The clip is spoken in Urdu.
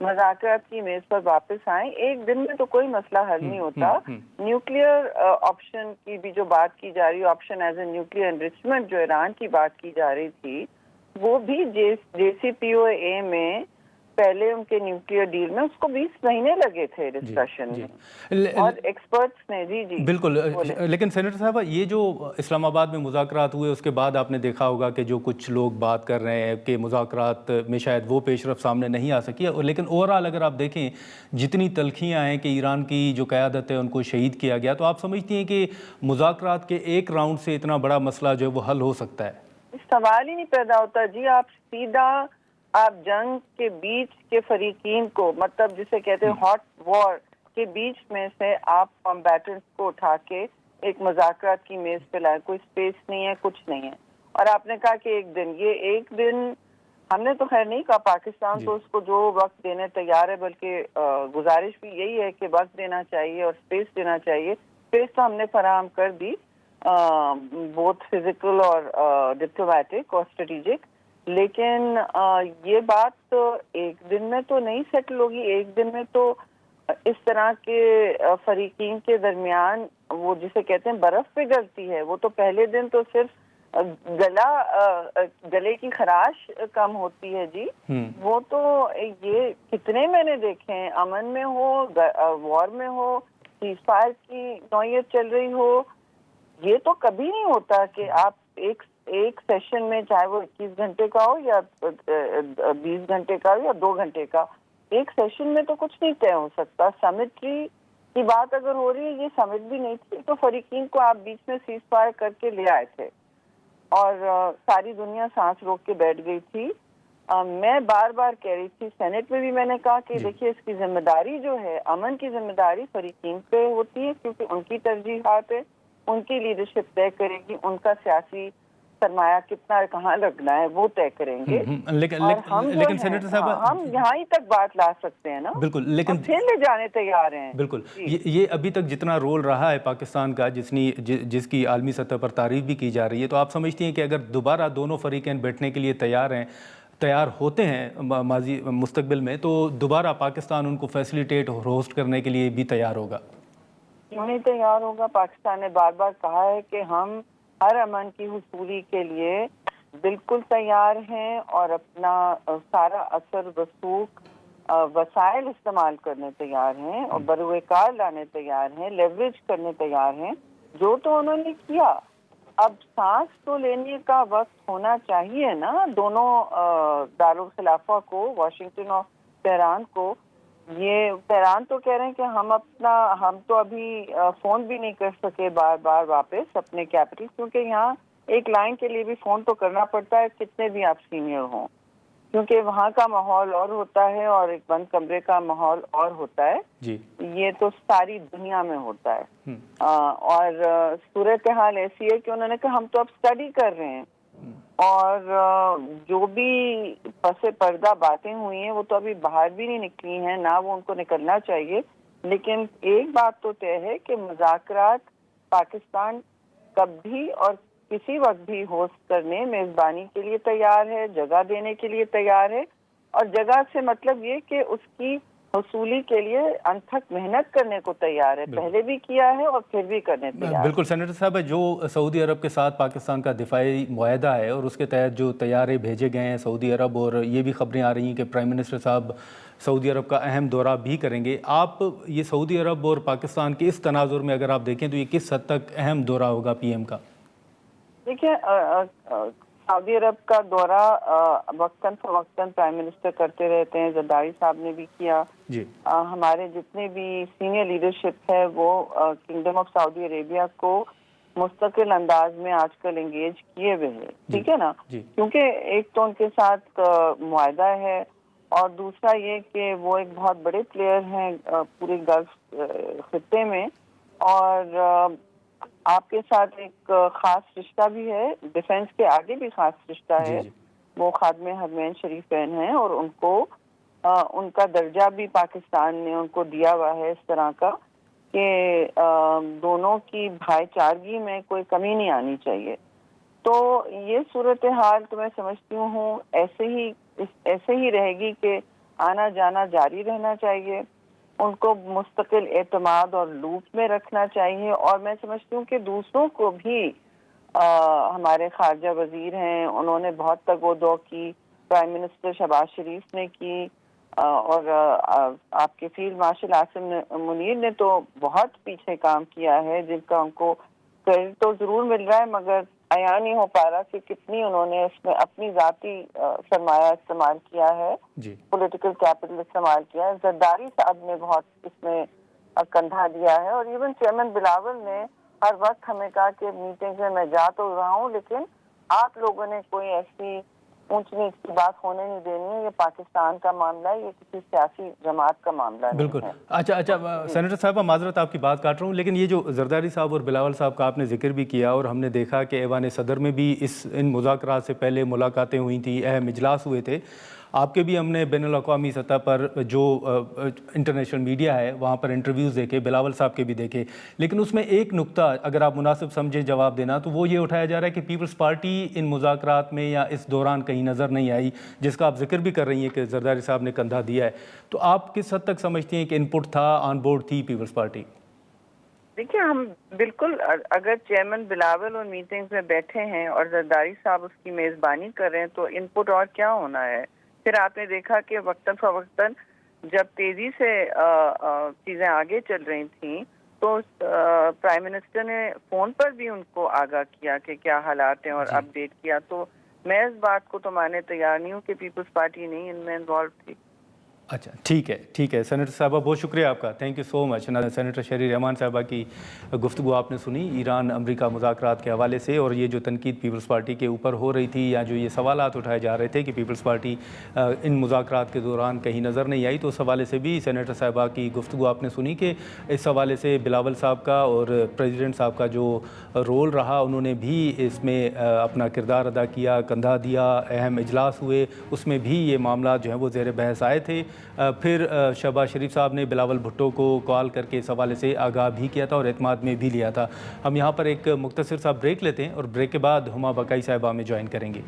مذاکرات کی میز پر واپس آئیں. ایک دن میں تو کوئی مسئلہ حل نہیں ہوتا. نیوکلیئر آپشن کی بھی جو بات کی جا رہی ہے, option as a nuclear enrichment جو ایران کی بات کی جا رہی تھی, وہ بھی جے سی پی او اے میں پہلے ان کے نیوکلیئر ڈیل میں اس کو 20 مہینے لگے تھے ڈسکشن میں, اور ایکسپرٹس نے جی بالکل. لیکن سینیٹر صاحبہ, یہ جو اسلام آباد میں مذاکرات ہوئے اس کے بعد آپ نے دیکھا ہوگا کہ جو کچھ لوگ بات کر رہے ہیں کہ مذاکرات میں شاید وہ پیش رفت سامنے نہیں آ سکی, لیکن اوورآل اگر آپ دیکھیں جتنی تلخیاں ہیں کہ ایران کی جو قیادت ہے ان کو شہید کیا گیا, تو آپ سمجھتی ہیں کہ مذاکرات کے ایک راؤنڈ سے اتنا بڑا مسئلہ جو ہے وہ حل ہو سکتا ہے؟ سوال ہی نہیں پیدا ہوتا جی. آپ سیدھا آپ جنگ کے بیچ کے فریقین کو, مطلب جسے کہتے ہیں ہاٹ وار کے بیچ میں سے آپ کمبیٹنٹس کو اٹھا کے ایک مذاکرات کی میز پہ لائے. کوئی اسپیس نہیں ہے, کچھ نہیں ہے. اور آپ نے کہا کہ ایک دن ہم نے تو خیر نہیں کہا, پاکستان تو اس کو جو وقت دینے تیار ہے, بلکہ گزارش بھی یہی ہے کہ وقت دینا چاہیے اور اسپیس دینا چاہیے. اسپیس تو ہم نے فراہم کر دی, بہت فزیکل اور ڈپلومیٹک اور اسٹریٹجک, لیکن یہ بات تو ایک دن میں تو نہیں سیٹل ہوگی. ایک دن میں تو اس طرح کے فریقین کے درمیان وہ جسے کہتے ہیں برف پگھلتی ہے, وہ تو پہلے دن تو صرف گلے کی خراش کم ہوتی ہے جی. وہ تو یہ کتنے میں نے دیکھے ہیں, امن میں ہو, وار میں ہو, سیز فائر کی نوعیت چل رہی ہو, یہ تو کبھی نہیں ہوتا کہ آپ ایک سیشن میں, چاہے وہ 21 گھنٹے کا ہو یا 20 گھنٹے کا ہو یا 2 گھنٹے کا, ایک سیشن میں تو کچھ نہیں طے ہو سکتا. سمٹری کی بات اگر ہو رہی ہے, یہ سمٹ بھی نہیں تھی, تو فریقین کو آپ بیچ میں سیز فائر کر کے لے آئے تھے اور ساری دنیا سانس روک کے بیٹھ گئی تھی. میں بار بار کہہ رہی تھی, سینٹ میں بھی میں نے کہا کہ دیکھیے اس کی ذمہ داری جو ہے, امن کی ذمہ داری فریقین پہ ہوتی ہے, کیونکہ ان کی ترجیحات ہے, ان کی لیڈرشپ طے کرے گی, ان کا سیاسی سرمایہ کتنا کہاں لگنا ہے وہ طے کریں گے. لیکن سینیٹر صاحب, ہم یہاں ہی تک بات لا سکتے ہیں نا, بالکل, لیکن پھر لے جانے تیار ہیں. بالکل, یہ ابھی تک جتنا رول رہا ہے پاکستان کا, جس کی عالمی سطح پر تعریف بھی کی جا رہی ہے, تو آپ سمجھتی ہیں کہ اگر دوبارہ دونوں فریقین بیٹھنے کے لیے تیار ہوتے ہیں مستقبل میں, تو دوبارہ پاکستان ان کو فیسیلیٹیٹ اور ہوسٹ کرنے کے لیے بھی تیار ہوگا؟ کیوں نہیں تیار ہوگا؟ پاکستان نے بار بار کہا ہے کہ ہم ہر امن کی حصولی کے لیے بالکل تیار ہیں اور اپنا سارا اثر رسوخ وسائل استعمال کرنے تیار ہیں اور بروئے کار لانے تیار ہیں, لیوریج کرنے تیار ہیں, جو تو انہوں نے کیا. اب سانس تو لینے کا وقت ہونا چاہیے نا دونوں دارالخلافہ کو, واشنگٹن اور تہران کو. یہ تہران تو کہہ رہے ہیں کہ ہم تو ابھی فون بھی نہیں کر سکے بار بار واپس اپنے کیپٹل, کیونکہ یہاں ایک لائن کے لیے بھی فون تو کرنا پڑتا ہے, کتنے بھی آپ سینئر ہوں, کیونکہ وہاں کا ماحول اور ہوتا ہے اور ایک بند کمرے کا ماحول اور ہوتا ہے. یہ تو ساری دنیا میں ہوتا ہے. اور صورتحال ایسی ہے کہ انہوں نے کہا ہم تو اب اسٹڈی کر رہے ہیں, اور جو بھی پس پردہ باتیں ہوئی ہیں وہ تو ابھی باہر بھی نہیں نکلی ہیں, نہ وہ ان کو نکلنا چاہیے. لیکن ایک بات تو طے ہے کہ مذاکرات پاکستان کب بھی اور کسی وقت بھی ہوسٹ کرنے, میزبانی کے لیے تیار ہے, جگہ دینے کے لیے تیار ہے. اور جگہ سے مطلب یہ کہ اس کی حصولی کے لیے انتھک محنت کرنے کو تیار ہے, پہلے بھی کیا ہے اور پھر بھی کرنے تیار ہے. بالکل سینیٹر صاحب, جو سعودی عرب کے ساتھ پاکستان کا دفاعی معاہدہ ہے اور اس کے تحت جو طیارے بھیجے گئے ہیں سعودی عرب, اور یہ بھی خبریں آ رہی ہیں کہ پرائم منسٹر صاحب سعودی عرب کا اہم دورہ بھی کریں گے. آپ یہ سعودی عرب اور پاکستان کے اس تناظر میں اگر آپ دیکھیں تو یہ کس حد تک اہم دورہ ہوگا پی ایم کا؟ دیکھیے, سعودی عرب کا دورہ وقتاً فوقتاً پرائم منسٹر کرتے رہتے ہیں. زرداری صاحب نے بھی کیا. ہمارے جتنے بھی سینئر لیڈرشپ ہے وہ کنگڈم آف سعودی عربیہ کو مستقل انداز میں آج کل انگیج کیے ہوئے ہیں, ٹھیک ہے نا, کیونکہ ایک تو ان کے ساتھ معاہدہ ہے, اور دوسرا یہ کہ وہ ایک بہت بڑے پلیئر ہیں پورے گلف خطے میں, اور آپ کے ساتھ ایک خاص رشتہ بھی ہے, ڈیفنس کے آگے بھی خاص رشتہ ہے. وہ خادم حرمین شریفین ہیں, اور ان کو ان کا درجہ بھی پاکستان نے ان کو دیا ہوا ہے اس طرح کا کہ دونوں کی بھائی چارگی میں کوئی کمی نہیں آنی چاہیے. تو یہ صورتحال تو میں سمجھتی ہوں ایسے ہی رہے گی کہ آنا جانا جاری رہنا چاہیے، ان کو مستقل اعتماد اور لوپ میں رکھنا چاہیے، اور میں سمجھتی ہوں کہ دوسروں کو بھی ہمارے خارجہ وزیر ہیں، انہوں نے بہت تگ و دو کی، پرائم منسٹر شہباز شریف نے کی، اور آپ کے فیلڈ مارشل عاصم منیر نے تو بہت پیچھے کام کیا ہے، جن کا ان کو کریڈٹ تو ضرور مل رہا ہے، مگر عیاں نہیں ہو پا رہا کہ کتنی انہوں نے اس میں اپنی ذاتی سرمایہ استعمال کیا ہے، جی پولیٹیکل کیپٹل استعمال کیا ہے۔ زرداری صاحب نے بہت اس میں کندھا دیا ہے، اور ایون چیئرمین بلاول نے ہر وقت ہمیں کہا کہ میٹنگ میں جا تو رہا ہوں، لیکن آپ لوگوں نے کوئی ایسی اونچ نیچ کی بات ہونے نہیں دینی ہے، یہ پاکستان کا معاملہ ہے، یہ کسی سیاسی جماعت کا معاملہ بالکل۔ نہیں ہے۔ اچھا سینیٹر صاحبہ، معذرت آپ کی بات کاٹ رہا ہوں، لیکن یہ جو زرداری صاحب اور بلاول صاحب کا آپ نے ذکر بھی کیا، اور ہم نے دیکھا کہ ایوان صدر میں بھی ان مذاکرات سے پہلے ملاقاتیں ہوئی تھیں، اہم اجلاس ہوئے تھے، آپ کے بھی ہم نے بین الاقوامی سطح پر جو انٹرنیشنل میڈیا ہے وہاں پر انٹرویوز دیکھے، بلاول صاحب کے بھی دیکھے، لیکن اس میں ایک نقطہ اگر آپ مناسب سمجھیں جواب دینا تو وہ یہ اٹھایا جا رہا ہے کہ پیپلز پارٹی ان مذاکرات میں یا اس دوران کہیں نظر نہیں آئی، جس کا آپ ذکر بھی کر رہی ہیں کہ زرداری صاحب نے کندھا دیا ہے، تو آپ کس حد تک سمجھتی ہیں کہ ان پٹ تھا، آن بورڈ تھی پیپلز پارٹی؟ دیکھیے، ہم بالکل اگر چیئرمین بلاول اور میٹنگز میں بیٹھے ہیں اور زرداری صاحب اس کی میزبانی کر رہے ہیں تو ان پٹ اور کیا ہونا ہے؟ پھر آپ نے دیکھا کہ وقتاً فوقتاً جب تیزی سے چیزیں آگے چل رہی تھیں تو پرائم منسٹر نے فون پر بھی ان کو آگاہ کیا کہ کیا حالات ہیں اور اپ ڈیٹ کیا، تو میں اس بات کو تو ماننے تیار نہیں ہوں کہ پیپلز پارٹی نہیں ان میں انوالو تھی۔ اچھا ٹھیک ہے سینیٹر صاحبہ، بہت شکریہ آپ کا، thank you so much. Senator شہری رحمان صاحبہ کی گفتگو آپ نے سنی ایران امریکہ مذاکرات کے حوالے سے، اور یہ جو تنقید پیپلز پارٹی کے اوپر ہو رہی تھی یا جو یہ سوالات اٹھائے جا رہے تھے کہ پیپلز پارٹی ان مذاکرات کے دوران کہیں نظر نہیں آئی، تو اس حوالے سے بھی سینیٹر صاحبہ کی گفتگو آپ نے سنی کہ اس حوالے سے بلاول صاحب کا اور پریزیڈنٹ صاحب کا جو رول رہا، انہوں نے بھی اس میں اپنا کردار ادا کیا، کندھا دیا، اہم اجلاس ہوئے، اس میں بھی یہ معاملات جو ہیں وہ زیر بحث آئے تھے۔ پھر شہباز شریف صاحب نے بلاول بھٹو کو کال کر کے اس حوالے سے آگاہ بھی کیا تھا اور اعتماد میں بھی لیا تھا۔ ہم یہاں پر ایک مختصر سا بریک لیتے ہیں اور بریک کے بعد ہما بقائی صاحبہ میں جوائن کریں گے۔